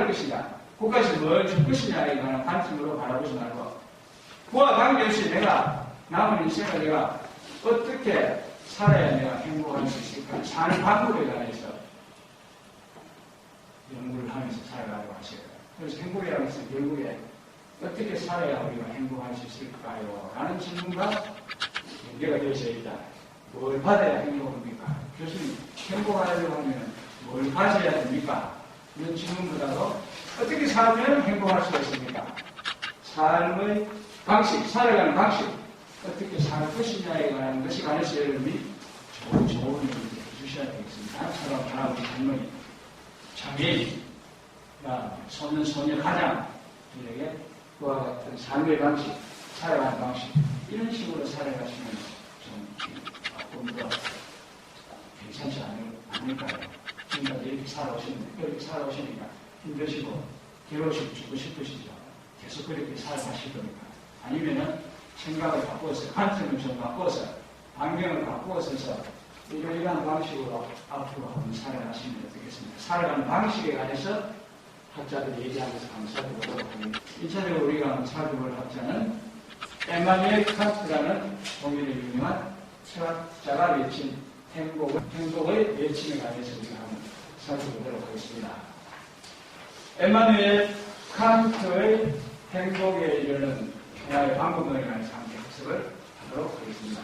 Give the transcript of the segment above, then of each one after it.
것이냐, 국가에서 뭘 줄 것이냐에 관한 관점으로 바라보지 말고, 그와 관계없이 내가 남은 인생을 내가 어떻게 살아야 내가 행복할 수 있을까? 사는 방법에 관해서 연구를 하면서 살아가려고 하셔요. 그래서 행복이라는 것은 결국에 어떻게 살아야 우리가 행복할 수 있을까요? 라는 질문과 연계가 되어져 있다. 뭘 받아야 행복합니까? 교수님, 행복하려고 하면 뭘 가져야 됩니까? 이런 질문보다도 어떻게 살면 행복할 수가 있습니까? 삶의 방식, 살아가는 방식, 어떻게 살 것이냐에 관한 것이 관해서 여러분이 좋은 조언을 해주셔야 되겠습니다. 사람, 할아버지, 할머니, 장애인, 소년, 소녀, 가장들에게 그와 같은 삶의 방식, 살아가는 방식, 이런 식으로 살아가시면 좀 더 괜찮지 않을까요? 지금까지 이렇게 살아오시니까 힘드시고 괴로우시고 죽고 싶으시죠? 계속 그렇게 살아가실 겁니까? 아니면은 생각을 바꾸어서, 관점을 좀 바꾸어서, 환경을 바꾸어서 이러한 방식으로 앞으로 한번 살아가시면 어떻겠습니까? 살아가는 방식에 관해서 학자들이 얘기하면서 한번 살펴보도록 합니다. 1차적으로 우리가 한번 살펴볼 학자는 에마뉘엘 칸트라는 독일의 유명한 철학자가 외친 행복의 외침에 관해서 우리가 한번 살펴보도록 하겠습니다. 에마뉘엘 칸트의 행복에 이르는 하나의 방법론에 관해서 함께 학습을 하도록 하겠습니다.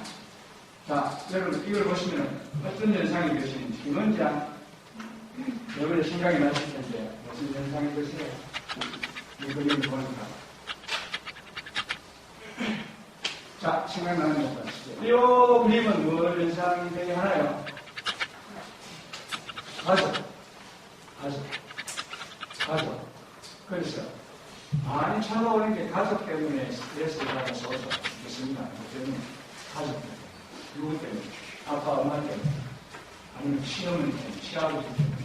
자, 여러분 이걸 보시면 어떤 현상이 되시는지 김원장 여러분의 생각이 나실 텐데 무슨 현상이 되세요? 이 그림을 보니까 자, 생각나는 것 같으시죠? 이 그림은 무엇 현상이 되게 하나요? 가족. 그래서 많이 찾아오는 게 가족 때문에 스트레스를 받아서 오죠. 그렇습니다. 그 때문에 가족 때문에. 누구 때문에? 아빠, 엄마 때문에. 아니면 시어머니 때문에, 시아버지 때문에.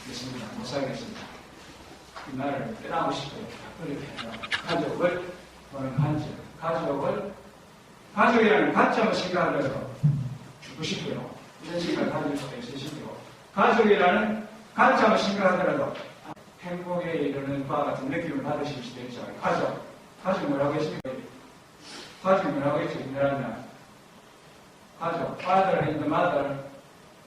그렇습니다. 못 살겠습니다. 이 나라를 떠나고 싶어요. 그렇게 가족을 보는 관점. 가족이라는 가점을 생각하더라도 죽고 싶어요. 이런 생각을 가질 수가 있으시고, 가족이라는 가점을 생각하더라도 행복에 이르는 바와 같은 느낌을 받으실 수도 있죠. 가족 뭐라고 했습니까? 가족이 뭐라고 했죠? 유명하면 가족, father and mother,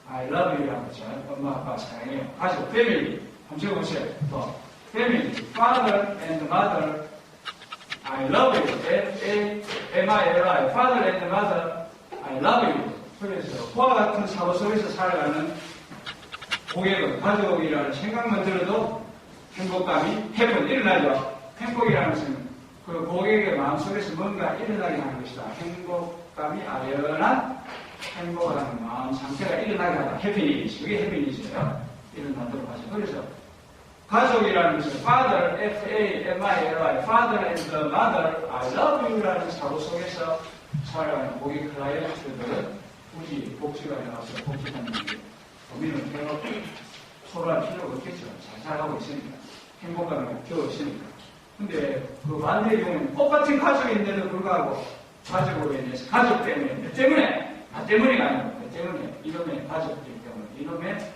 I love you라고 했죠. 엄마, 아빠 사랑해요. 가족, family. 한번 적어보세요. 또, family, father and mother, I love you. M-I-L-I, father and mother, I love you. 그래서 그와 같은 사고 속에서 살아가는 고객은 가족이라는 생각만 들어도 행복감이 일어나죠. 행복이라는 것은 그 고객의 마음속에서 뭔가 일어나게 하는 것이다. 행복감이 아련한 행복한 마음 상태가 일어나게 하다. 해피니스. 그게 해피니스예요. 일어나도록 하죠. 그래서 가족이라는 것은 father, F-A-M-I-L-I, father and mother, I love you라는 사고 속에서 살아가는 고객 클라이언트들은 굳이 복지관에 가서 복지하는 게 고민을 해요. 토로할 필요가 없겠죠. 잘 살아가고 있으니까. 행복감을 겨우 있으니까. 근데 그 반대의 경우는 똑같은 가족인데도 불구하고 가족으로 인해서 가족 때문에, 나 때문에가 아니고, 이놈의 가족들 때문에, 이놈의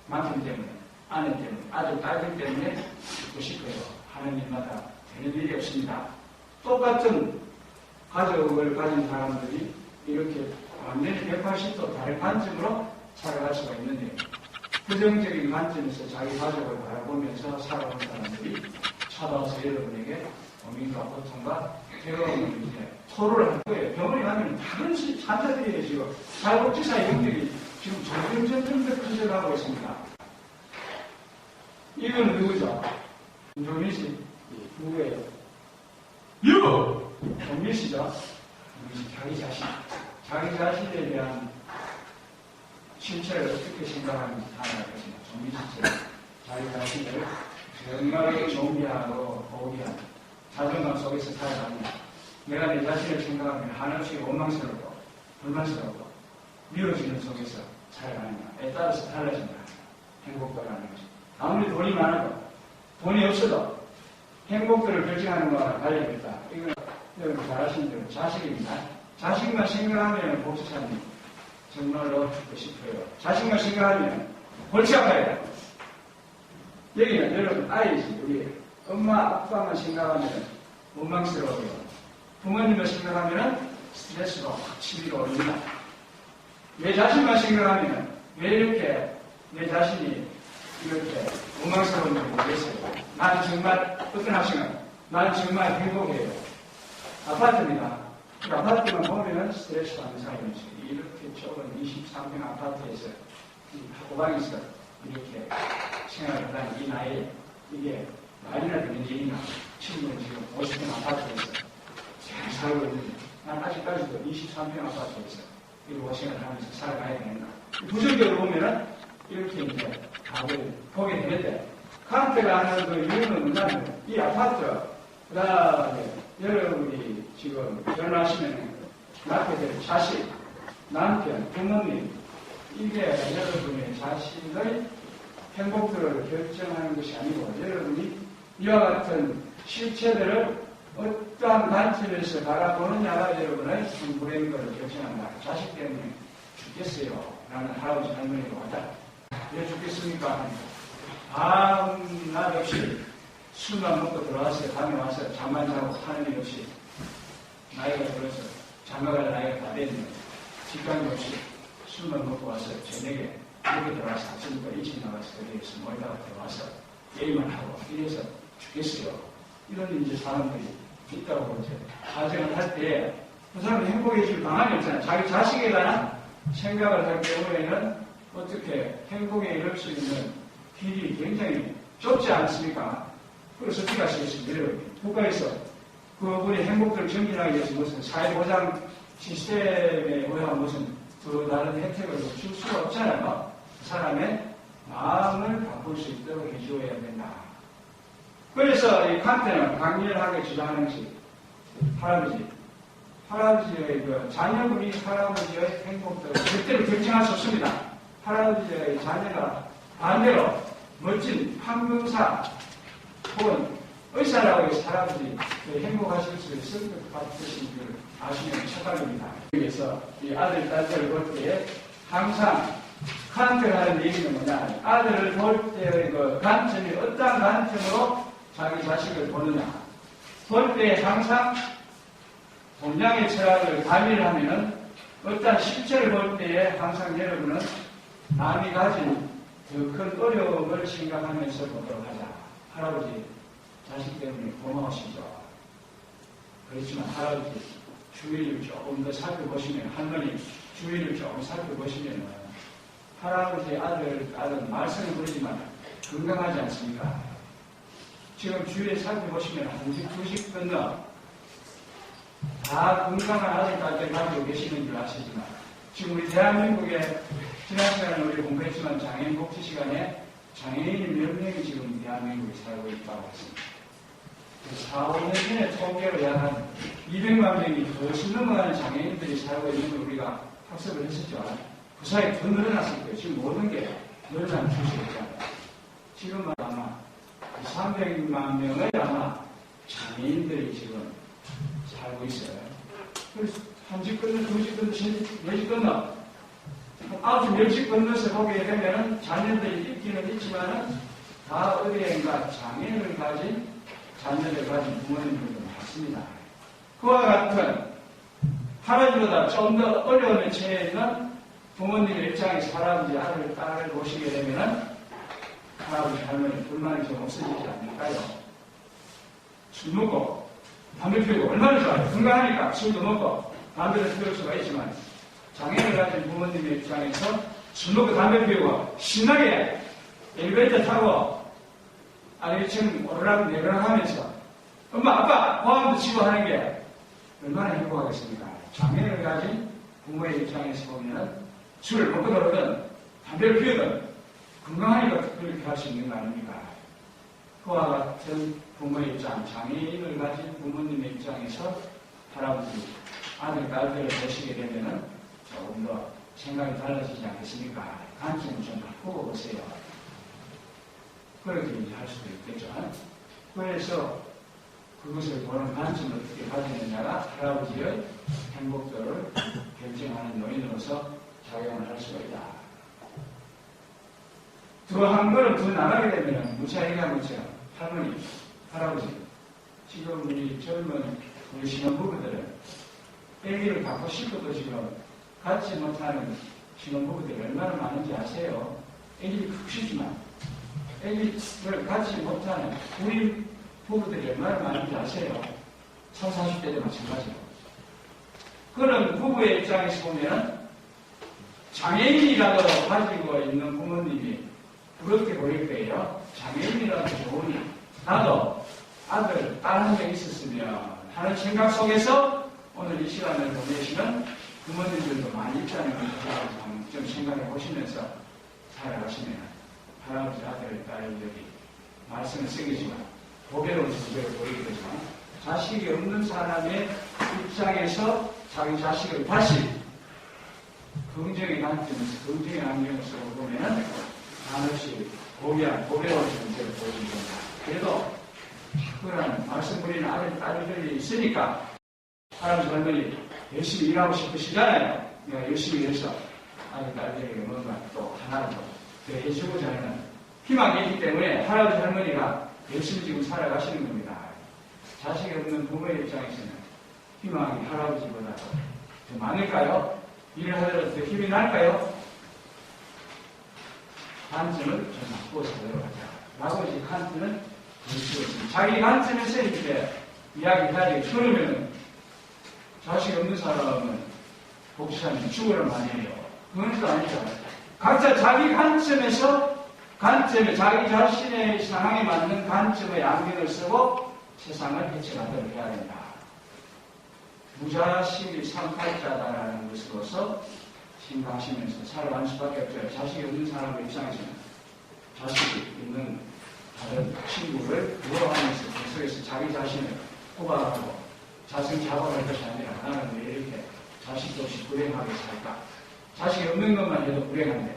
남편 때문에, 아내 때문에, 아들, 딸들 때문에 죽고 싶어요. 하는 일마다 되는 일이 없습니다. 똑같은 가족을 가진 사람들이 이렇게 완전히 180도 다른 관점으로 살아갈 수가 있는데, 부정적인 관점에서 자기 가족을 바라보면서 살아온 사람들이 찾아와서 여러분에게 고민과 고통과 괴로움을 이제 토로를 할 거예요. 병원에 가면 다른 환자들이 지금 사회복지사의 영역이 지금 점점 더 커져가고 있습니다. 이건 누구죠? 김종민 씨. 누구예요? 정민 씨죠? 자기 자신에 대한 실체를 어떻게 생각하는지 하나의 것입니다. 정민 실체. 자기 자신을 정말 존귀하고 고귀한 자존감 속에서 살아가는 내가 내 자신을 생각하면 한없이 원망스럽고 불만스럽고 미워지는 속에서 살아가느냐에 따라서 달라진다. 행복도라는 것이. 아무리 돈이 많아도 돈이 없어도 행복도를 결정하는 거와 달려있다. 이건 여러분 잘 아시는 대로 자식입니다. 자식만 생각하면 복지사님 정말로 듣고 싶어요. 자식만 생각하면 골치 아파요. 여기는 여러분 아이지. 우리 엄마, 아빠만 생각하면 원망스러워요. 부모님을 생각하면 스트레스가 확 치밀어 오릅니다. 내 자신만 생각하면 왜 이렇게 내 자신이 이렇게 원망스러운지 모르겠어요. 난 정말 어떤 학생은 난 정말 행복해요. 아파트입니다. 그 아파트만 보면 스트레스 받는 사람이 있어요. 이렇게 좁은 23평 아파트에서 호방에서 이렇게 생활을 하는 이 나이에 이게 말이나 되는 일이나 친구는 지금 50평 아파트에서 잘 살고 있는데 난 아직까지도 23평 아파트에서 이렇게 생활을 하면서 살아가야 되는가. 부정적으로 보면은 이렇게 이제 답을 보게 되는데 칸트가 하는 그 이유는 뭐냐면 이 아파트 그 다음에 여러분이 지금 결혼하시면 낳게 될 자식, 남편, 부모님 이게 여러분의 자신의 행복들을 결정하는 것이 아니고 여러분이 이와 같은 실체들을 어떠한 관점에서 바라보느냐가 여러분의 행복인 것을 결정한다. 자식 때문에 죽겠어요 라는 할아버지 할머니가 왔다. 왜 죽겠습니까? 밤낮 없이 술만 먹고 들어왔어요. 밤에 와서 잠만 자고 하는 일 없이 나이가 들어서 장가갈 나이가 다 됐는데 직관이 없이 술만 먹고 와서 저녁에 이렇게 들어와서 아침부터 일찍 나가서 여기에서 모이다가 들어와서 게임을 하고 이래서 죽겠어요. 이런 이제 사람들이 있다고 이제 가정을 할 때 그 사람이 행복해질 방안이 없잖아요. 자기 자식에 관한 생각을 할 경우에는 어떻게 행복에 이룰 수 있는 길이 굉장히 좁지 않습니까? 그래서 어떻게 하시겠습니까? 국가에서 그분의 행복들을 증진하기 위해서 무슨 사회보장 시스템에 의한 무슨 또 다른 혜택을 줄 수가 없잖아요. 사람의 마음을 바꿀 수 있도록 해줘야 된다. 그래서 이 칸트는 강렬하게 주장하는 것이 할아버지의 그 자녀분이 할아버지의 행복들을 절대로 결정할 수 없습니다. 할아버지의 자녀가 반대로 멋진 판명사 혹은 의사라고 해서 할아버지 행복하실 수 있을 것 같으신 줄 아시면 착각입니다. 여기서 이 아들, 딸들을 볼 때에 항상 칸트가 하는 얘기는 뭐냐. 아들을 볼 때의 그 관점이 어떠한 관점으로 자기 자식을 보느냐. 볼 때 항상 동양의 철학을 가미를 하면은 어떠한 실체를 볼 때에 항상 여러분은 남이 가진 더 큰 어려움을 생각하면서 보도록 하자. 할아버지 자식 때문에 고마우시죠. 그렇지만 할아버지 주위를 조금 더 살펴보시면 할머니 주위를 조금 살펴보시면 할아버지 아들은 말썽을 부리지만 건강하지 않습니까? 지금 주위에 살펴보시면 한 두씩 건너 다 건강한 아들까지 가지고 계시는 줄 아시지만 지금 우리 대한민국에 지난 시간에 우리 공부했지만 장애인 복지 시간에 장애인이 몇 명이 지금 대한민국에 살고 있다고 했습니다. 4, 5년 전에 통계로 약 한 200만 명이 훨씬 넘어가는 장애인들이 살고 있는 걸 우리가 학습을 했었죠. 그 사이에 더 늘어났을 거예요. 지금 모든 게 늘어난 추세였잖아요. 지금은 아마 300만 명의 아마 장애인들이 지금 살고 있어요. 그래서 한 집 건너, 두 집 건너, 네 집 건너, 9, 10집 건너서 보게 되면은 자녀들이 있기는 있지만은 다 어디엔가 장애를 가진 자녀를 가진 부모님들도 많습니다. 그와 같은 할아버지보다 좀 더 어려움에 처해 있는 부모님의 입장에서 할아버지, 아들, 딸을 보시게 되면은 할아버지, 할머니 불만이 좀 없어지지 않을까요? 술 먹고 담배 피우고 얼마나 좋아요. 건강하니까 술도 먹고 담배를 피울 수가 있지만 장애를 가진 부모님의 입장에서 술 먹고 담배 피우고 신나게 엘리베이터 타고 아래층 오르락 내리락 하면서 엄마, 아빠, 고함도 치고 하는 게 얼마나 행복하겠습니까? 장애를 가진 부모의 입장에서 보면 술을 먹고 들어오든 담배를 피우든 건강하니까 그렇게 할 수 있는 거 아닙니까? 그와 같은 부모의 입장, 장애인을 가진 부모님의 입장에서 할아버지, 아들, 딸들을 보시게 되면은 조금 더 생각이 달라지지 않겠습니까? 관점을 좀 바꾸고 보세요. 그렇게 이제 할 수도 있겠죠. 그래서 그것을 보는 관점을 어떻게 가지느냐가 할아버지의 행복도를 결정하는 요인으로서 작용을 할 수가 있다. 더 한 걸음 더 나가게 되면 무차이가 무차 할머니, 할아버지 지금 우리 젊은 우리 신혼부부들은 아기를 갖고 싶어도 지금 갖지 못하는 신혼부부들이 얼마나 많은지 아세요? 아기를 갖고 싶지만 아기를 갖지 못하는 우리 부부들이 얼마나 많은지 아세요? 30, 40대도 마찬가지로. 그런 부부의 입장에서 보면 장애인이라도 가지고 있는 부모님이 부럽게 보일 거예요. 장애인이라도 좋으니 나도 아들, 딸 한 명 있었으면 하는 생각 속에서 오늘 이 시간을 보내시는 부모님들도 많이 있다는 것을 좀 생각해 보시면서 살아가시면 할아버지, 아들, 딸들이 말씀을 쓰겠지만 고배로운 존재로 보이게 되지만 자식이 없는 사람의 입장에서 자기 자식을 다시 긍정의 관점에서 긍정의 안경에서 보면 한없이 고배로운 존재로 보이게 됩니다. 그래도 그런 말씀 드리는 아들, 딸들이 있으니까 할아버지, 할머니 열심히 일하고 싶으시잖아요. 내가 열심히 일해서 아들, 딸들에게 뭔가 또 하나를 더 해주고자 하는 희망이 있기 때문에 할아버지, 할머니가 열심히 지금 살아가시는 겁니다. 자식이 없는 부모의 입장에서는 희망이 할아버지보다 더 많을까요? 일을 하더라도 더 힘이 날까요? 관점을 좀 바꾸어서 내려가자. 라고 이제 칸트는 볼수 있습니다. 자기 관점에서 이렇게 이야기하지. 그러면 자식이 없는 사람은 복지사님 죽으란 말이에요. 그건 또 아니죠. 각자 자기 관점에서 자기 자신의 상황에 맞는 관점의 안경을 쓰고 세상을 헤쳐가도록 해야 된다. 무자식이 상팔자다라는 것으로서 생각하시면서 살아가는 수밖에 없어요. 자식이 없는 사람의 입장에서는 자식이 있는 다른 친구를 부러워하면서 그 속에서 자기 자신을 호박하고 자승 작업할 것이 아니라 나는 왜 이렇게 자식도 없이 불행하게 살까? 자식이 없는 것만 해도 불행한데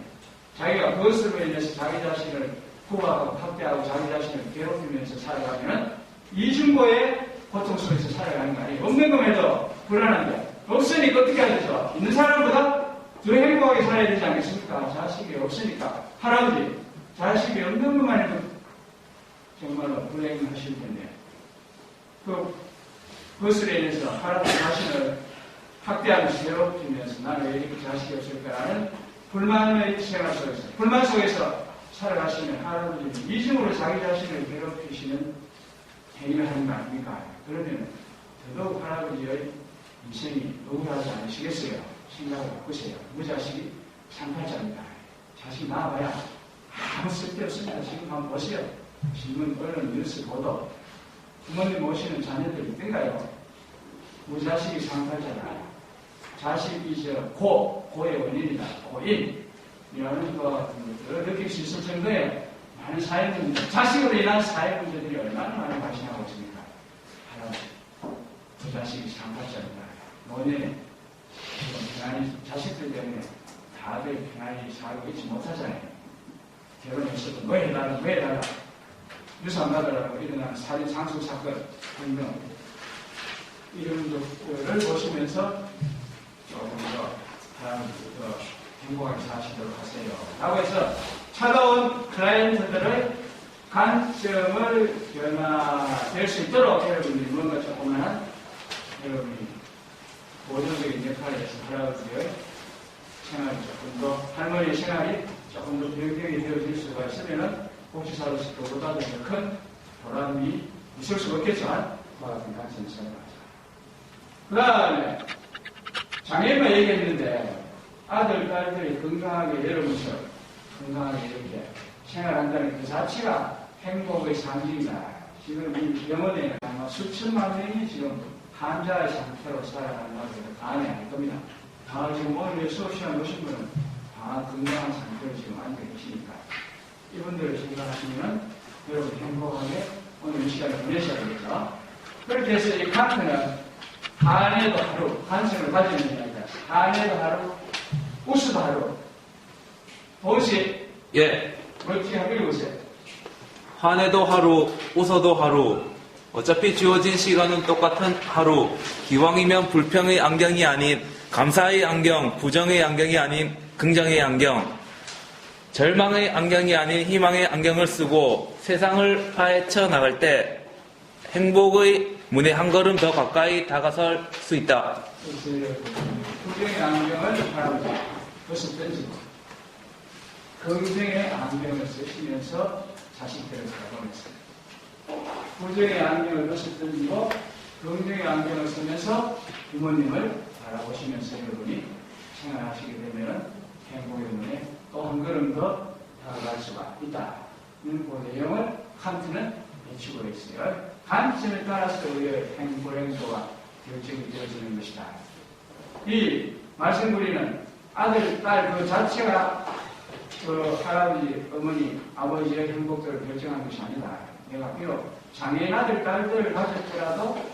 자기가 그것으로 인해서 자기 자신을 호박하고 학대하고 자기 자신을 괴롭히면서 살아가면 이중고의 고통 속에서 살아가는 거 아니에요. 없는 것만 해도 불안한데 없으니까 어떻게 해야 되죠? 있는 사람보다 더 행복하게 살아야 되지 않겠습니까? 자식이 없으니까 할아버지 자식이 없는 것만 해도 정말로 불행하실 텐데 그것으로 인해서 할아버지 자신을 학대하면서 괴롭히면서 나는 왜 이렇게 자식이 없을까라는 불만의 생활 속에서 불만 속에서 살아가시는 할아버지는 이중으로 자기 자신을 괴롭히시는 행위를 하는 거 아닙니까? 그러면 더더욱 할아버지의 인생이 억울하지 않으시겠어요? 생각을 바꾸세요. 무자식이 상팔자입니다. 자식 낳아봐야 아무 쓸데없습니다. 지금 한번 보세요. 신문, 언론, 뉴스 보도 부모님 모시는 자녀들이 있던가요? 무자식이 상팔자다. 자식이 고의 원인이다. 고인. 이라는 거 느낄 수 있을 정도의 많은 사회 문제, 자식으로 인한 사회 문제들이 얼마나 많이 발생하고 있습니까? 할아버지, 무자식이 상팔자입니다. 노년에 지금 편안히 자식들 때문에 다들 편안히 살고 있지 못하잖아요. 결혼했어도 뭐 해달라 유산 받으라고 일어나는 살인 상속 사건 등등 이런 것들을 보시면서 조금 더 행복하게 사시도록 하세요. 라고 해서 차가운 클라이언트들의 관점을 변화될 수 있도록 여러분들이 뭔가 조그마한 여러분이 보조적인 역할을 해서 할아버지의 생활이 조금 더 할머니의 생활이 조금 더 변경이 되어질 수가 있으면 복지사로서 그보다도 더 큰 보람이 있을 수가 없겠지만 그와 같은 관점에서 생각하자. 그 다음에 장애인만 얘기했는데 아들, 딸들이 건강하게 여러분처럼 건강하게 이렇게 생활한다는 그 자체가 행복의 상징이다. 지금 이 병원에 아마 수천만 명이 지금 환자의 상태로 살아간다고 해서 감이 아닐 겁니다. 지금 오늘 수업 시간 오신 분은 건강한 상태로 지금 앉아 계시니까 이분들을 생각하시면 여러분 행복하게 오늘 이 시간을 보내셔야 되겠죠. 그렇게 해서 이 칸트는 한해도 하루, 관심을 가지는 이야기다. 한해도 하루, 웃어도 하루. 보시. 예. 멋지게 한번 읽어보세요. 화내도 하루, 웃어도 하루. 어차피 주어진 시간은 똑같은 하루. 기왕이면 불평의 안경이 아닌 감사의 안경, 부정의 안경이 아닌 긍정의 안경. 절망의 안경이 아닌 희망의 안경을 쓰고 세상을 파헤쳐 나갈 때 행복의 문에 한 걸음 더 가까이 다가설 수 있다. 부정의 안경을 바라보자. 그것을 던지고 긍정의 안경을 쓰시면서 자신들을 바라보면서 부정의 안경을 그것을 던지고 긍정의 안경을 쓰면서 부모님을 바라보시면서 여러분이 생활하시게 되면 행복의 문에 또 한 걸음 더 다가갈 수가 있다. 그 내용을 칸트는 외치고 있어요. 관점에 따라서 우리의 행보가 결정이 되어지는 것이다. 이 말씀드리는 아들, 딸 그 자체가 그 할아버지, 어머니, 아버지의 행복들을 결정한 것이 아니다. 내가 비록 장애인 아들, 딸들을 가졌더라도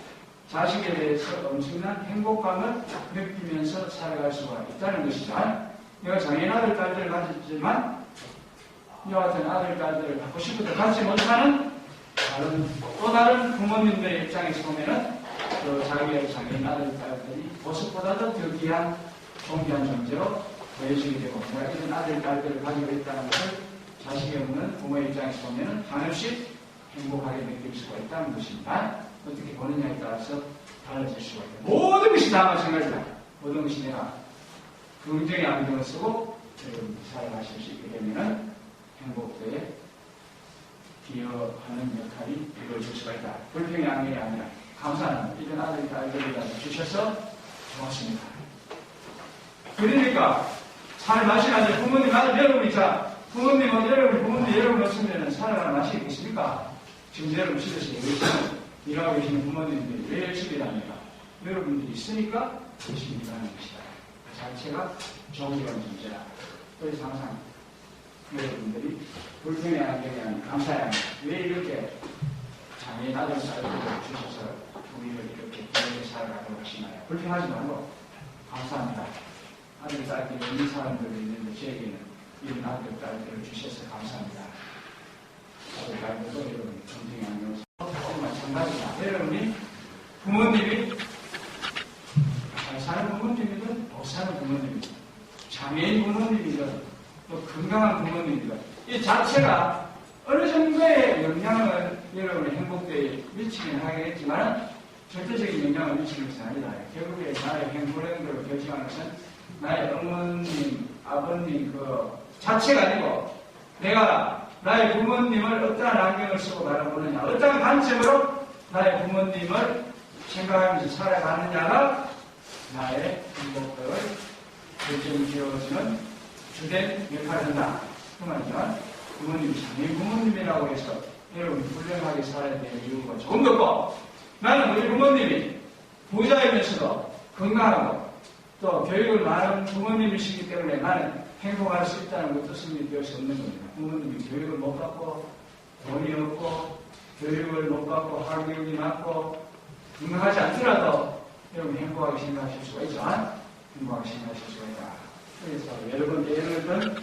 자식에 대해서 엄청난 행복감을 느끼면서 살아갈 수가 있다는 것이다. 내가 장애인 아들, 딸들을 가졌지만 이와 같은 아들, 딸들을 갖고 싶어도 갖지 못하는 또 다른 부모님들의 입장에서 보면은 그 자기의 장애인 아들, 딸들이 보석보다도 더 귀한, 존귀한 존재로 보여지게 되고, 내가 이런 아들, 딸들을 가지고 있다는 것을 자식이 없는 부모의 입장에서 보면은 한없이 행복하게 느낄 수가 있다는 것입니다. 어떻게 보느냐에 따라서 달라질 수가 있다. 모든 것이 다 마찬가지다. 모든 것이 내가 긍정의 안경을 쓰고 살아가실 수 있게 되면은 행복도에 기여하는 역할이 이루어질 수가 있다. 불평의 안경이 아니라 감사합니다. 이런 아들, 딸들을 주셔서 고맙습니다. 그러니까 살 맛이 나죠. 부모님 아들 여러분 있자. 부모님은 여러분 없으면 살아갈 맛이 있겠습니까? 지금 여러분 집에서 열심히 일하고 계시는 부모님들이 왜 열심히 일합니까? 여러분들이 있으니까 열심히 일하는 것이다. 그 자체가 존귀한 존재다. 그래서 항상 여러분들이 불평의 안경이 아닌 감사의 안경. 왜 이렇게 장애인 아들, 딸들을 주셔서 우리를 이렇게 기쁘게 살아가도록 하시나요? 불평하지 말고 감사합니다. 아들, 딸들이 있는 사람들이 있는데 저에게는 이런 아들, 딸들을 주셔서 감사합니다. 아들, 딸들도 여러분 존중의 안경을 쓰고 마찬가지다. 여러분이 부모님이 잘 사는 부모님이든 못 사는 부모님이든 장애인 부모님이든 또 건강한 부모님이든 이 자체가 어느 정도의 영향을 여러분의 행복도에 미치긴 하겠지만 절대적인 영향을 미치는 것은 아니다. 결국에 나의 행복을 결정하는 것은 나의 어머님, 아버님 그 자체가 아니고 내가 나의 부모님을 어떠한 안경을 쓰고 바라보느냐, 어떠한 관점으로 나의 부모님을 생각하면서 살아가느냐가 나의 행복을 결정지어주는 주된 역할을 한다. 그 말이면 부모님이 장애인 부모님이라고 해서 여러분이 훌륭하게 살아야 될 이유가 조금 더 없고, 나는 우리 부모님이 부자이면서도 건강하고 또 교육을 많은 부모님이시기 때문에 나는 행복할 수 있다는 것도 승리되어 수 없는 겁니다. 부모님이 교육을 못 받고 돈이 없고 교육을 못 받고 학교육이 낮고 건강하지 않더라도 여러분 행복하게 생각하실 수가 있지만 행복하게 생각하실 수가 있다. 그래서 여러분 예를 든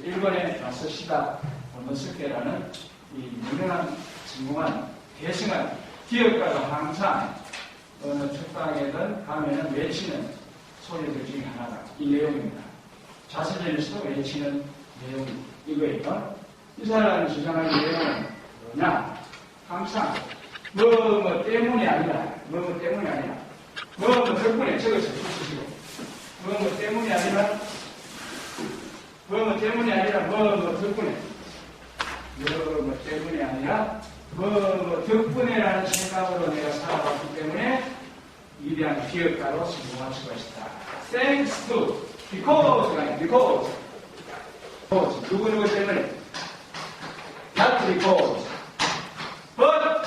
일본의 마스시다 모노스케라는 이 유명한 성공한 대승한 기업가가 항상 어느 책방에든 가면은 외치는 소리들 중에 하나가 이 내용입니다. 자서전에서도 외치는 내용이 이거예요. 이 사람이 주장하는 내용은 뭐냐? 항상 뭐 때문이 아니라 뭐 때문이 아니라 뭐 덕분에 적어서 붙이시고 뭐 때문이 아니라 뭐 때문이 아니라 뭐 덕분에 뭐 때문이 아니라 뭐 덕분에라는 생각으로 내가 살아왔기 때문에 위대한 기업가로 성공할 수가 있다. Thanks to, because 누구 때문에 not because but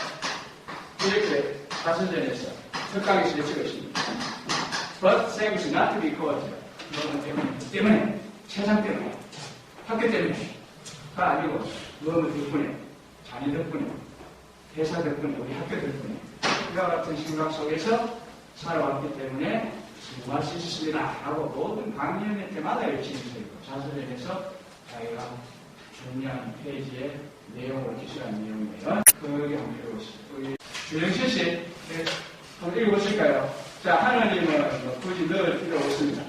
이렇게 자서전에서 석강에서 외치고 있습니다. But thanks not because 뭐 때문에 세상 때문에 학교 때문에가 아니고 뭐 덕분에 자녀 덕분에 회사 덕분에 우리 학교 덕분에 이와 같은 생각 속에서 살아왔기 때문에 성공할 수 있습니다 하고 모든 강연회 때마다 외치는 소리고 자서전에서 자기가 중요한 페이지의 내용을 기술한 내용이에요. 그게 한번 읽어보시죠. 우리 주영신 씨 한번 읽어보실까요? 자, 하나님은 굳이 넣을 필요 없습니다.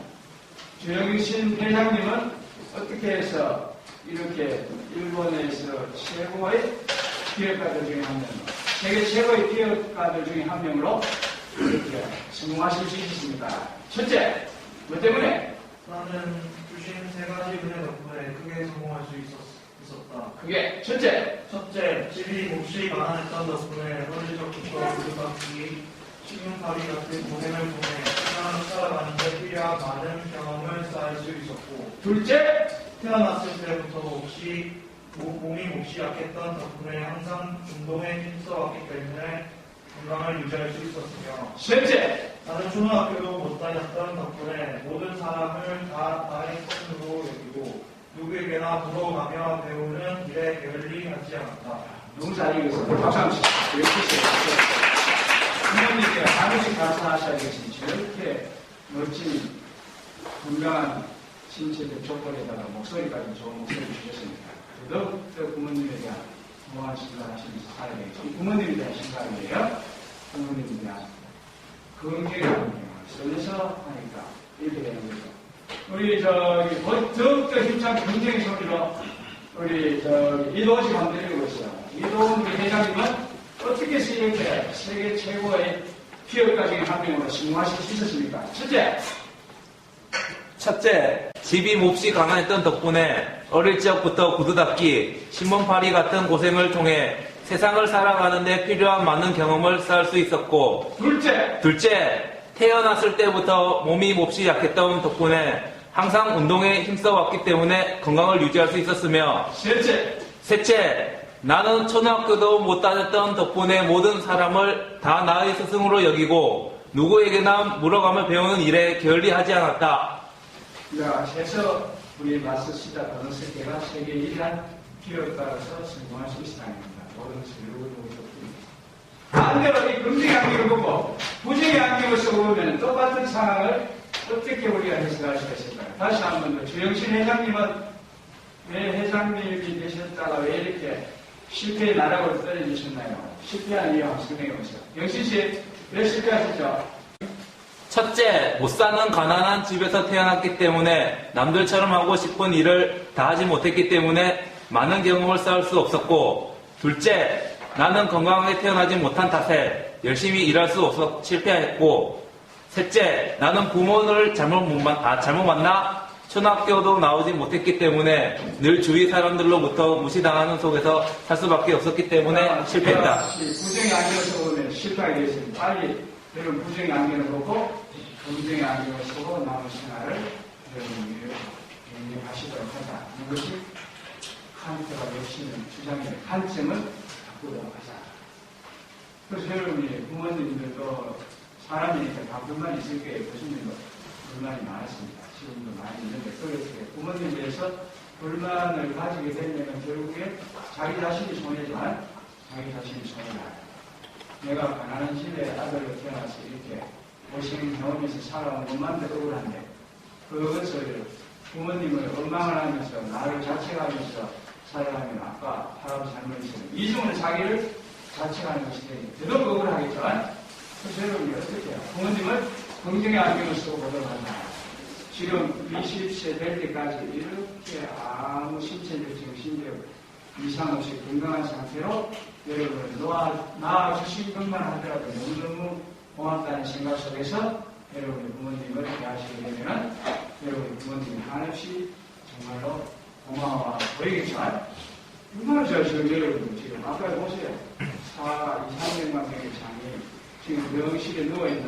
주영신 회장님은 어떻게 해서 피해가들 중에 한 명, 세계 최고의 피해가들 중에 한 명으로 이렇게 성공하실 수 있습니다. 첫째, 뭐 때문에? 나는 주신 세 가지 은혜 덕분에 크게 성공할 수 있었다. 그게 첫째, 첫째, 집이 몹시 가난했던 덕분에 물리적부터 부족하기, 식용팔이 같은 고생을 통해 세상을 살아가는 데 필요한 많은 경험을 쌓을 수 있었고, 둘째, 태어났을 때부터 몸이 몹시 약했던 덕분에 항상 운동에 힘써왔기 때문에 건강을 유지할 수 있었으며, 셋째, 나는 초등학교도 못 다녔던 덕분에 모든 사람을 다 나의 손으로 여기고 누구에게나 물어가며 배우는 일에 게을리하지 않았다. 너무 잘 읽었습니다. 박수 한번 치시죠. 부모님께 반드시 감사하셔야겠습니다. 저렇게 멋진 건강한 신체적 조건에다가 목소리까지 좋은 목소리 주셨으니까 더욱더 부모님에 대한 고마운 신뢰를 하시면서 살아야 되겠죠. 부모님에 대한 신뢰이에요. 부모님에 대한 건강한 경험을 써서 하니까 이렇게 되는 거죠. 우리 더욱더 힘찬 경쟁의 소리로 우리 이도지 한번 드리고 있어요. 이도훈 우리 회장님은 어떻게 이렇게 세계 최고의 기업가 중에 한 명으로 성공하실 수 있었습니까? 첫째, 집이 몹시 가난했던 덕분에 어릴 적부터 구두 닦기, 신문팔이 같은 고생을 통해 세상을 살아가는 데 필요한 많은 경험을 쌓을 수 있었고, 둘째, 태어났을 때부터 몸이 몹시 약했던 덕분에 항상 운동에 힘써왔기 때문에 건강을 유지할 수 있었으며, 셋째, 나는 초등학교도 못 다녔던 덕분에 모든 사람을 다 나의 스승으로 여기고 누구에게나 물어가며 배우는 일에 게을리하지 않았다. 자, 해서 우리 마스시다 버너스케가 세계 1위한 기업가로서 성공할 수 있을 아닙니다. 모든 세력을 보셨습니다. 반대로 이 긍정의 안경을 보고 부정의 안경을 쓰고 보면 똑같은 상황을 어떻게 우리가 해석할 수가 있을까요? 다시 한 번 더. 주영신 회장님은 왜 회장님이 되셨다가 왜 이렇게 실패의 나락으로 떨어지셨나요? 실패한 이유 한번 설명해 보세요. 영신 씨, 왜 실패하셨죠? 첫째, 못 사는 가난한 집에서 태어났기 때문에 남들처럼 하고 싶은 일을 다 하지 못했기 때문에 많은 경험을 쌓을 수 없었고, 둘째, 나는 건강하게 태어나지 못한 탓에 열심히 일할 수 없어 실패했고, 셋째, 나는 부모를 잘못 만나 초등학교도 나오지 못했기 때문에 늘 주위 사람들로부터 무시당하는 속에서 살 수밖에 없었기 때문에 실패했다. 부정의 안경을 써보면 실패하게 되었습니다. 빨리 여러분 부정의 안경을 보고 긍정의 안경을 쓰고 남은 생활을 여러분이 영위하시도록 하자. 이것이 칸트가 외치는 주장의 관점을 바꾸도록 하자. 그래서 여러분이 부모님들도 사람이니까 다 불만이 있을 거예요. 교수님도 불만이 많았습니다. 지금도 많이 있는데 그렇게 부모님에 대해서 불만을 가지게 되면 결국에 자기 자신이 손해지만 자기 자신이 손해나요. 내가 가난한 집에 아들로 태어나서 이렇게 고생하면서 살아온 것만도 억울한데 그것을 부모님을 원망을 하면서 나를 자책하면서 살아가면 아까 할아버지 할머니처럼 이중으로 자기를 자책하는 것이 되니 더더욱 억울하겠지만 그래서 여러분이 어떻게 해요? 부모님을 긍정의 안경을 쓰고 보도록 한다. 지금 20세 될 때까지 이렇게 아무 신체적 정신적 이상 없이 건강한 상태로 여러분을 낳아주신 것만 하더라도 너무너무 고맙다는 생각 속에서 여러분의 부모님을 대하시게 되면 여러분의 부모님이 한없이 정말로 고마워 보이겠지만 얼마나 지금 여러분 지금 아까 보세요. 2,300만 명의 장애인 지금 병실에 누워있는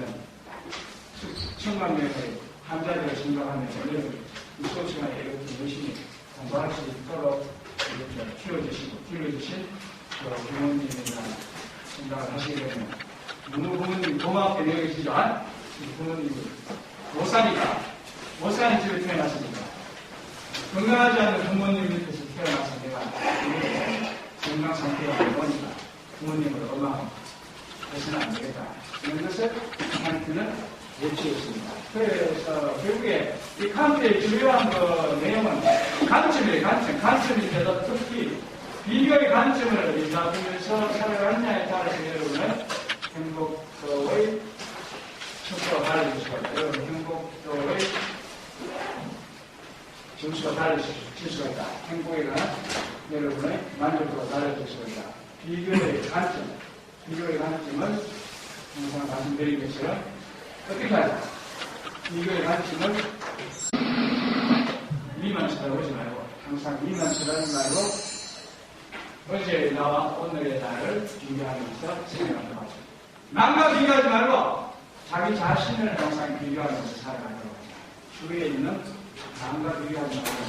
천만 명의 환자들을 생각하면 여러분 이 수업 시간에 이렇게 열심히 공부할 수 있도록 이렇게 키워주시고 길러주신 부모님에 대한 생각을 하시게 되면 너무 부모님 고맙게 느껴지지만 부모님이 못 사는 집에 태어났으니까 건강하지 않은 부모님 밑에서 태어나서 내가 건강 상태가 안 보니까 부모님을 원망해서는 안 되겠다. 이런 것을 칸트는 외치었습니다. 그래서 결국에 이 칸트의 주요한 내용은 관점이에요. 관점인데도 특히 비교의 관점을 잡으면서 살아가느냐에 따라서 여러분은 행복도의 척도가 달라질 수가 있다. 여러분 행복도의 점수가 달라질 수가 있다. 행복에 관한 여러분의 만족도가 달라질 수가 있다. 비교의 관점을 항상 말씀드린 것처럼 어떻게 하자? 비교의 관점을 위만 쳐다보지 말고 항상 위만 쳐다보지 말고 어제 나와 오늘의 나를 비교하면서 생각하는 거죠. 남과 비교하지 말고 자기 자신을 항상 비교하면서 살아가는 거죠. 주위에 있는 남과 비교하지 말고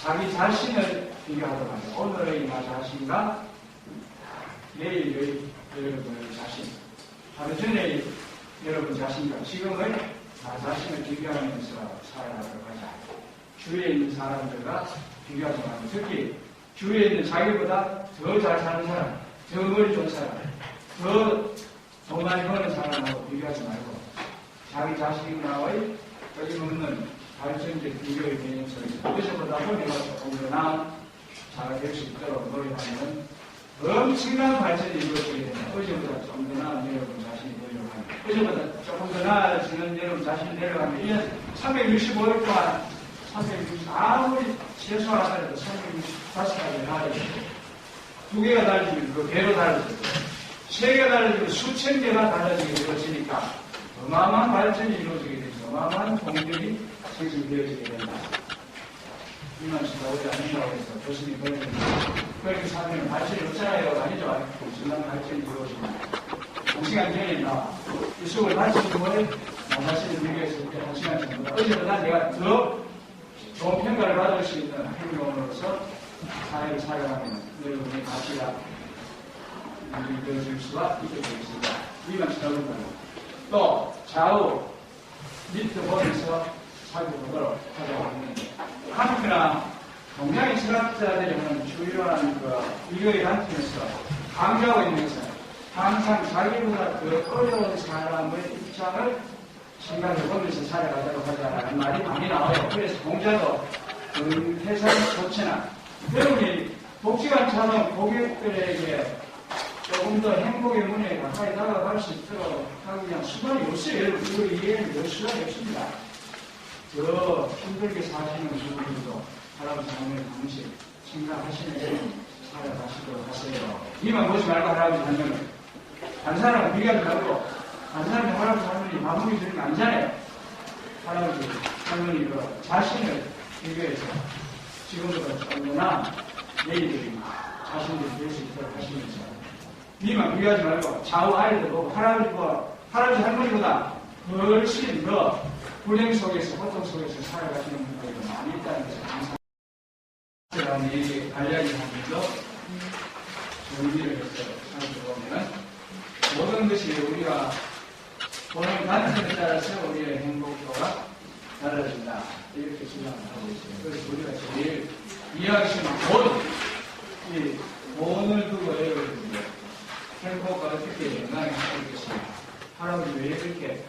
자기 자신을 비교하도록 하죠. 오늘의 나 자신과 내일의 여러분의 자신, 하루 전에 여러분 자신과 지금의 나 자신을 비교하면서 살아가도록 하자. 주위에 있는 사람들과 비교하지 말고 특히 주위에 있는 자기보다 더 잘 사는 사람, 더 머리 좋은 사람, 더 돈 많이 버는 사람하고 비교하지 말고 자기 자신과의 끊임없는 발전적 비교의 개념 속에서 어제보다 머리가 조금 더 나은 자가 될 수 있도록 노력하면 엄청난 발전이 이루어지게 됩니다. 어제보다 좀 더 나은 여러분 자신이 되려고 합니다. 어제보다 조금 더 나아지는 여러분 자신이 되려고 하면 1년 365일 동안 아무리 최소한 하더라도 365가지 나아야 돼요. 2개가 달라지면 그 배로 달라지고 3개가 달라지면 수천 개가 달라지게 되어지니까 어마어마한 발전이 이루어지게 되죠. 어마어마한 동력이 생성되어지게 된다. 이만 치다오지 않는다고 해서 교수님 그렇게 사면 발전이 없잖아요. 아니죠. 엄청난 발전이 이루어집니다. 1시간 전에 이 수업을 마치고 나 자신을 비교했을 때 1시간 전보다 어제보다 내가 더 좋은 평가를 받을 수 있는 행동으로서 사회를 살아가면 여러분의 가치가 되어질 수가 있게 되겠습니다. 이만 쳐다본다. 또 좌우 밑에 보면서 살펴보도록 하자고 하는데 한편아 동양의 철학자들이 하는 주요한 이거의 관점에서 강조하고 있는 것은 항상 자기보다 더 어려운 사람의 입장을 생각해보면서 살아가도록 하자라는 말이 많이 나와요. 그래서 공자도 회사 조치나 여러분이 복지관처럼 고객들에게 조금 더 행복의 문에 가까이 다가갈 수 있도록 하고 그냥 수단이 없어요. 여러분 이거 이해는 몇 수단이 없습니다. 더 힘들게 사시는 분들도 할아버지 할머니 당시 생각하시는 살아가시도록 하세요. 이만 보지 말고 할아버지 할머니 다른 사람은 비교하지 말고 다른 사람이 할아버지 할머니 마무리 드리는 거 아니잖아요. 할아버지 할머니 자신을 비교해서 지금보다 조금이나 내일들이 자신들이 될 수 있도록 하시면서 니만 비교하지 말고 좌우 아이들 보고 할아버지 할머니보다 훨씬 더 불행 속에서 고통 속에서 살아가시는 분들이 많이 있다는 것을 항상 제가 얘기 간략히 하면서 정리를 해서 살펴보면 모든 것이 우리가 보는 관점에 따라서 우리의 행복도가 달라진다. 이렇게 주장을 하고 있어요. 그래서 우리가 제일 이해하기 쉬운 이 돈을 두고 여러분들 행복과 어떻게 연관이 하고 있겠습니까? 할아버지 왜 이렇게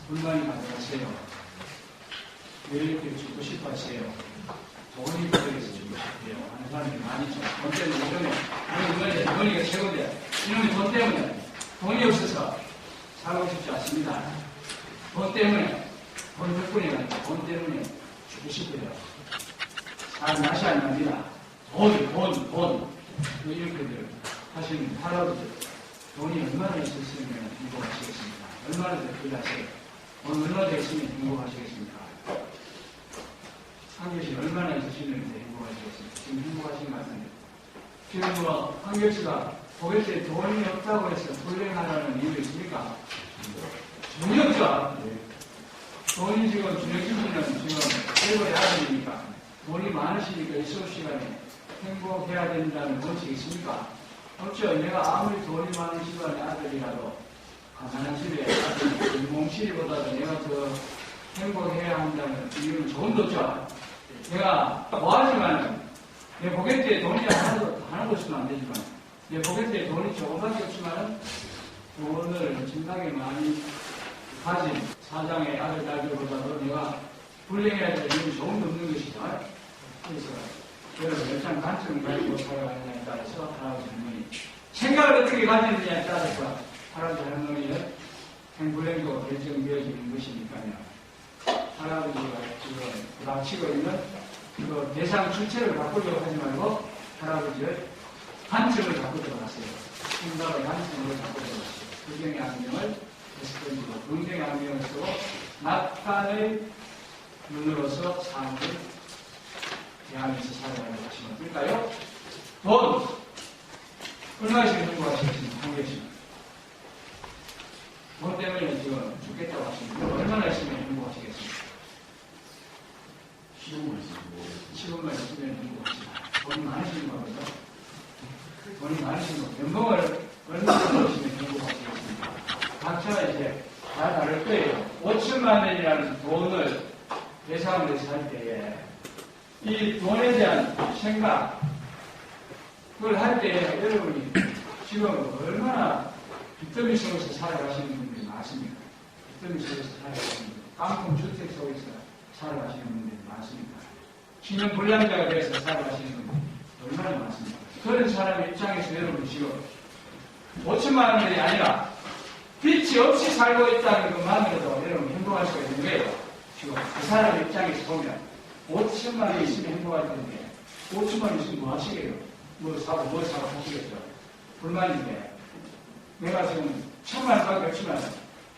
불만이 가능하세요? 왜 이렇게 죽고 싶어 하세요? 돈이 필요해서 죽고 싶어요. 하는 사람들이 많이 있죠. 돈 때문에 이러면 어머니가 최고인데 이놈이 돈 때문에 돈이 없어서 살고 싶지 않습니다. 돈 때문에 돈 덕분에 아니라 돈 때문에 죽고 싶어요. 잘 맛이 안 납니다. 돈 이렇게들 하시는 할아버지 돈이 얼마나 있었으면 행복하시겠습니까? 얼마나 더 필요하세요? 돈 얼마나 있으면 행복하시겠습니까? 한결씨 얼마나 있으시는데 행복하시겠습니까? 지금 행복하신 것 같은데 지금 한결씨가 고객들이 돈이 없다고 해서 불행하다는 이유가 있습니까? 전혀 없죠. 돈이 지금 준혁씨는 지금 최고의 아들이니까 돈이 많으시니까 이 수업 시간에 행복해야 된다는 원칙이 있습니까? 없죠. 내가 아무리 돈이 많은 집안의 아들이라도 가난한 집에 아들 몽실이보다도 내가 더 행복해야 한다는 이유는 조금도 없죠. 내가 뭐하지만 내 포켓에 돈이 하나도 없으면 안 되지만 내 포켓에 돈이 조금밖에 없지만 돈을 엄청나게 많이 가진 사장의 아들, 딸들보다도 내가 불행해야 될 이유는 조금도 없는 것이죠. 그래서 여러분 일단 관점을 가지고 살아가느냐에 따라서 할아버지 할머니 생각을 어떻게 가지느냐에 따라서 할아버지 할머니의 행불행도 결정되어지는 것이니까요. 할아버지가 지금 부닥치고 있는 그 대상 주체를 바꾸려고 하지 말고 할아버지의 관점을 갖고 들어가세요. 생각의 관점을 갖고 들어가세요. 부정의 안경을 계속 던지고 긍정의 안경을 쓰고 낙관의 눈으로서 삶을 대하면서 살아가는 것이 어떨까요? 돈! 얼마씩 행복하시겠습니까? 한 개씩. 돈 때문에 지금 죽겠다고 하시는데 얼마나 있으면 행복하시겠습니까? 10원만 있으면 행복하시다. 돈이 많으신 거거든요. 돈이 많으신 거. 연봉을 얼마나 받으시면 행복하시겠습니까? 각자 이제 다 다를 거예요. 5천만 원이라는 돈을 대상으로 해서 할 때에 이 돈에 대한 생각, 그걸 할 때 여러분이 지금 얼마나 빚더미 속에서 살아가시는 분들이 많습니까? 빚더미 속에서 살아가시는 분들, 깡통 주택 속에서 살아가시는 분들이 많습니까? 신용 불량자가 돼서 살아가시는 분들이 얼마나 많습니까? 그런 사람 입장에서 여러분 지금 5천만 원이 아니라 빚이 없이 살고 있다는 것만으로도 여러분 행복할 수가 있는 거예요. 지금 그 사람 입장에서 보면 5천만 원 있으면 행복할 텐데 5천만 원 있으면 뭐 하시게요? 뭐 사고 하시겠죠? 불만인데 내가 지금 1,000만 원밖에 없지만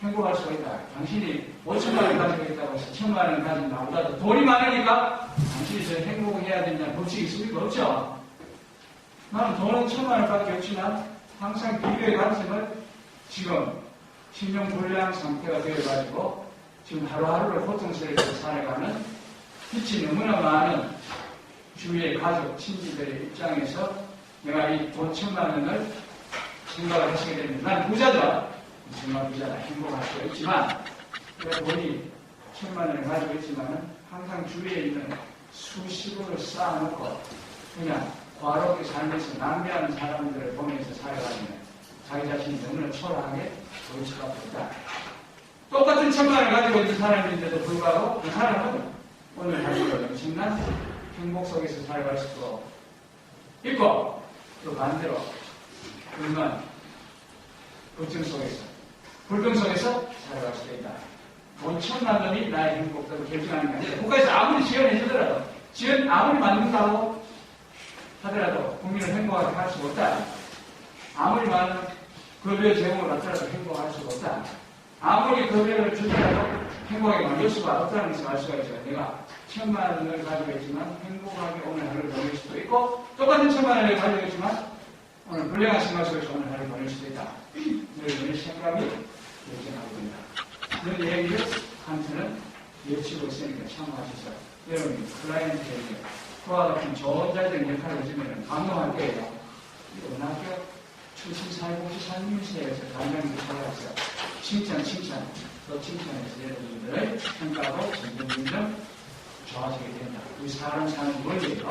행복할 수가 있다. 당신이 5천만 원 가지고 있다고 해서 1,000만 원 가진 나보다도 돈이 많으니까 당신이 저 행복해야 된다는 법칙이 있습니까? 없죠? 나는 돈은 1,000만 원밖에 없지만 항상 비교의 관점을 지금 신용불량 상태가 되어가지고 지금 하루하루를 고통스럽게 살아가는 빚이 너무나 많은 주위의 가족, 친지들의 입장에서 내가 이 돈 1,000만 원을 생각을 하시게 됩니다. 난 부자다. 정말 부자다. 행복할 수가 있지만 내가 돈이 1,000만 원을 가지고 있지만 항상 주위에 있는 수십억을 쌓아놓고 그냥 과롭게 살면서 낭비하는 사람들을 보면서 살아가면 자기 자신이 너무나 초라하게 보일 수밖에 없다. 똑같은 1,000만 원을 가지고 있는 사람인데도 불구하고 그 사람은 오늘 가지고 엄청난 행복 속에서 살아갈 수도 있고 또 반대로 불만, 걱정 속에서 불평 속에서 살아갈 수도 있다. 돈 1,000만 원이 나의 행복도를 결정하는 게 아니라 국가에서 아무리 지원해 주더라도 지원 아무리 만든다고 하더라도 국민을 행복하게 할 수가 없다. 아무리 많은 급여 제공을 받더라도 행복할 수가 없다. 아무리 급여를 주더라도 행복하게 만들 수가 없다는 것을 알 수가 있어요. 내가 1,000만 원을 가지고 있지만 행복하게 오늘 하루를 보낼 수도 있고 똑같은 1,000만 원을 가지고 있지만 오늘 불량한 생활 속에서 오늘 하루를 보낼 수도 있다. 여러분의 생각이 결정하고 있다. 이런 얘기를 한테는 외치고 있으니까 참고하셔서 여러분이 클라이언트에게 그와 같은 좋은 자들의 역할을 해주면 감동할 거예요. 고등학교 출신사회복지사님실에서 강연을 찾아서 칭찬 또 칭찬해서 여러분들의 평가로 점점 좋아지게 된다. 우리 사람 사는 원리예요.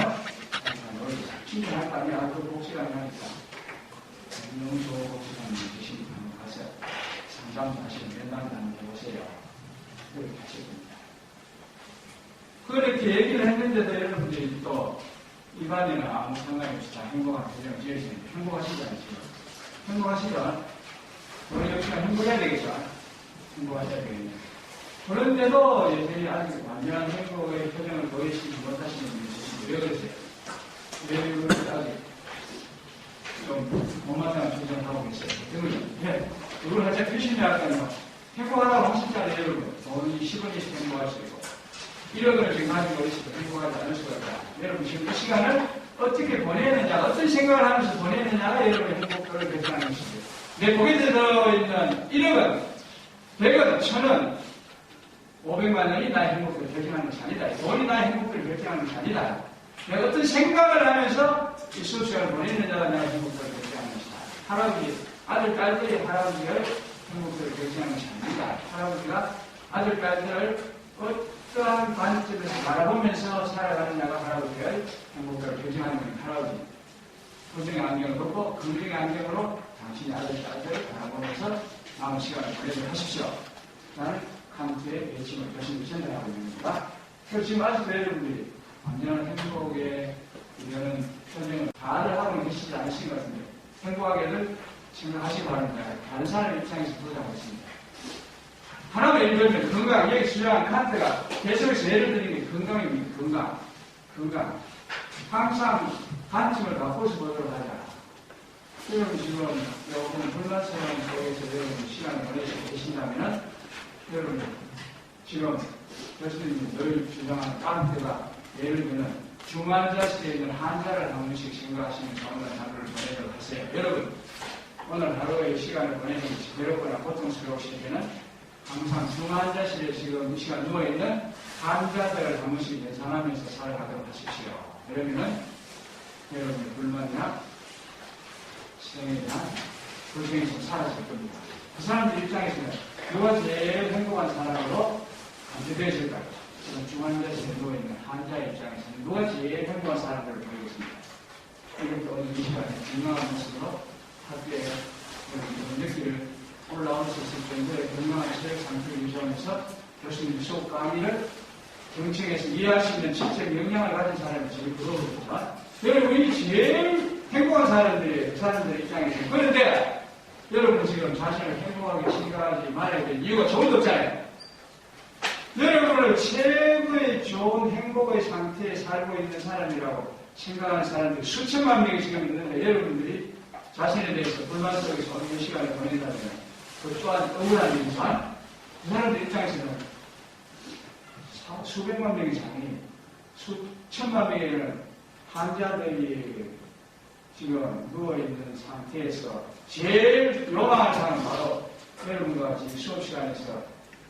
칭찬할 거 아니야. 그 복지관이 하니까 너무 좋은 복지관이 계신 분 가서 상담도 하시면 면담도 한번 해보세요. 그렇게 하실 겁니다. 그렇게 얘기를 했는데도 여러분들이 또 이반에는 아무 상관이 없이 다 행복한 표정을 지으시는데 행복하시잖아요. 행복하시죠? 우리 역시나 행복해야 되겠죠? 행복하셔야 되겠네요. 그런데도 여전히 아직 완전한 행복의 표정을 보이시지 못하시는 분이 있으시고 왜 그러세요? 왜 그렇게 아직 좀 못마땅한 표정을 하고 계세요? 때문에 이걸 살짝 표시를 할까요? 행복하다고 하시잖아요, 여러분. 돈이 10원씩 행복할 수 있고 1억을 지금 가지고 있어도 행복하지 않을 수가 있다. 여러분 지금 이 시간을 어떻게 보내느냐, 어떤 생각을 하면서 보내느냐가 여러분의 행복도를 결정하는 것입니다. 내 복에 들어있는 1억은, 100원, 1000원, 500만 원이 나의 행복도를 결정하는 것이 아니다. 돈이 나의 행복도를 결정하는 것이 아니다. 내가 어떤 생각을 하면서 이 수업시간을 보내느냐가 나의 행복도를 결정하는 것이다. 할아버지, 아들, 딸들이 할아버지의 행복도를 결정하는 것이 아니다. 할아버지가 아들, 딸들을 어떠한 관점에서 바라보면서 살아가느냐가 할아버지의 행복도를 결정하는 건 할아버지. 부정의 안경을 벗고 긍정의 안경으로 당신의 아들, 딸들을 바라보면서 남은 시간을 보내도록 하십시오. 나는 칸트의 외침을 열심히 전달하고 있는 겁니다. 그래서 지금 아직도 여러분들이 완전한 행복의 이런 표정을 다들 하고 계시지 않으신 것 같은데 행복하게들 생각하시기 바랍니다. 다른 사람 입장에서 보자고 했습니다. 하나만 예를 들면 건강, 여기 주장한 칸트가 계속해서 예를 드리는 게 건강입니다. 건강. 항상 관점을 바꿔서 보도록 하자. 여러분 지금 여러분 불만스러운 속에서 여러분 시간을 보내시고 계신다면 여러분 지금 교수님이 늘 주장하는 깡패가 예를 들면 중환자실에 있는 환자를 한 번씩 생각하시는 오늘 하루를 보내도록 하세요. 여러분 오늘 하루의 시간을 보내는 것이 괴롭거나 고통스러우실 때는 항상 중환자실에 지금 이 시간 누워있는 환자들을 한 번씩 예상하면서 살아가도록 하십시오. 그러면은 여러분의 불만이나 생에 대한 불평이 좀 사라질 겁니다. 그 사람들 입장에서는 누가 제일 행복한 사람으로 감지되어질까요? 지금 중환자실에 누워있는 환자의 입장에서는 누가 제일 행복한 사람들을 보이겠습니다. 이렇게 오늘 이 시간에 건강한 모습으로 학교에 능력을 올라올 수 있을 정도의 건강한 체력 상태를 유지하면서 교수님 수업 강의를 경청해서 이해할 수 있는 지적 역량을 가진 사람이 제일 부러워보지만 여러분이 제일 행복한 사람들이에요. 그 사람들 입장에서는. 그런데 여러분 지금 자신을 행복하게 생각하지 말아야 될 이유가 전혀 없잖아요. 여러분을 최고의 좋은 행복의 상태에 살고 있는 사람이라고 생각하는 사람들이 수천만 명이 지금 있는데 여러분들이 자신에 대해서 불만 속에서 어느 시간을 보낸다면 그 또한 억울한 일이지만 그 사람들 입장에서는 수백만 명의 장이 수천만 명의 환자들이 지금 누워있는 상태에서 제일 요망한 사람은 바로 여러분과 지금 수업 시간에서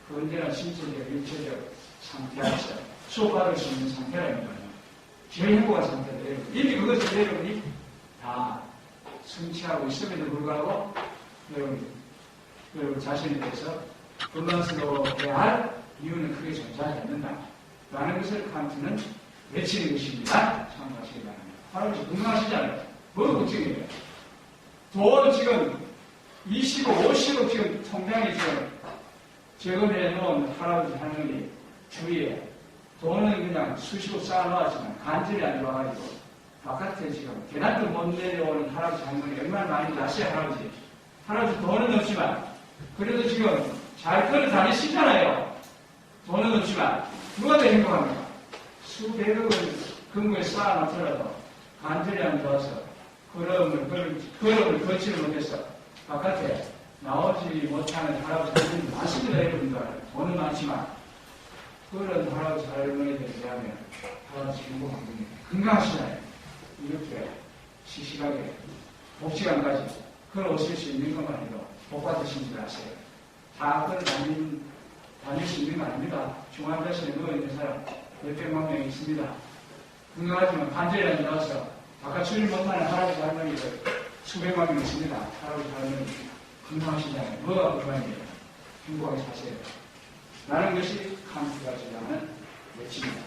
그 언제나 신체적, 일체적 상태에서 수업받을 수 있는 상태라니까요. 제일 행복한 상태다. 이미 그것을 여러분이 다 성취하고 있음에도 불구하고 여러분 자신에 대해서 불만스러워해야 할 이유는 크게 존재하지 않는다. 라는 것을 칸트는 외치는 것입니다. 참고하시기 바랍니다. 할아버지 건강하시잖아요. 뭐가 걱정이에요? 돈 지금 20억, 50억 지금 통장에 지금 저금해 놓은 할아버지 할머니 주위에 돈은 그냥 수십억 쌓아놓았지만 간절히 안 좋아가지고 바깥에 지금 계단도 못 내려오는 할아버지 할머니 얼마나 많이 나시요 할아버지. 할아버지 돈은 없지만 그래도 지금 잘 걸어 다니시잖아요. 돈은 없지만 누가 더 행복합니까? 수백억을 근거에 쌓아놓더라도 간절히 안 좋아서 걸음을 걷지를 못해서 바깥에 나오지 못하는 할아버지 할머니 많습니다. 여러분들 돈은 많지만 그런 할아버지 할머니들에 대하면 할아버지 행복한 분이 건강하시나요? 이렇게 시시하게 복지가 안 가지고 걸어오실 수 있는 것만 해도 복 받으신 줄 아세요. 다 걸어 다닐 수 있는 거 아닙니다. 중환자실에 누워있는 사람 몇백만 명이 있습니다. 건강하지만 간절히 안 나와서 바깥 출입 못하는 할아버지 할머니들 수백만 명 있습니다. 할아버지 할머니 건강하시잖아요. 뭐가 건강이에요? 행복하게 사세요. 라는 것이 칸트가 주장하는 외침입니다.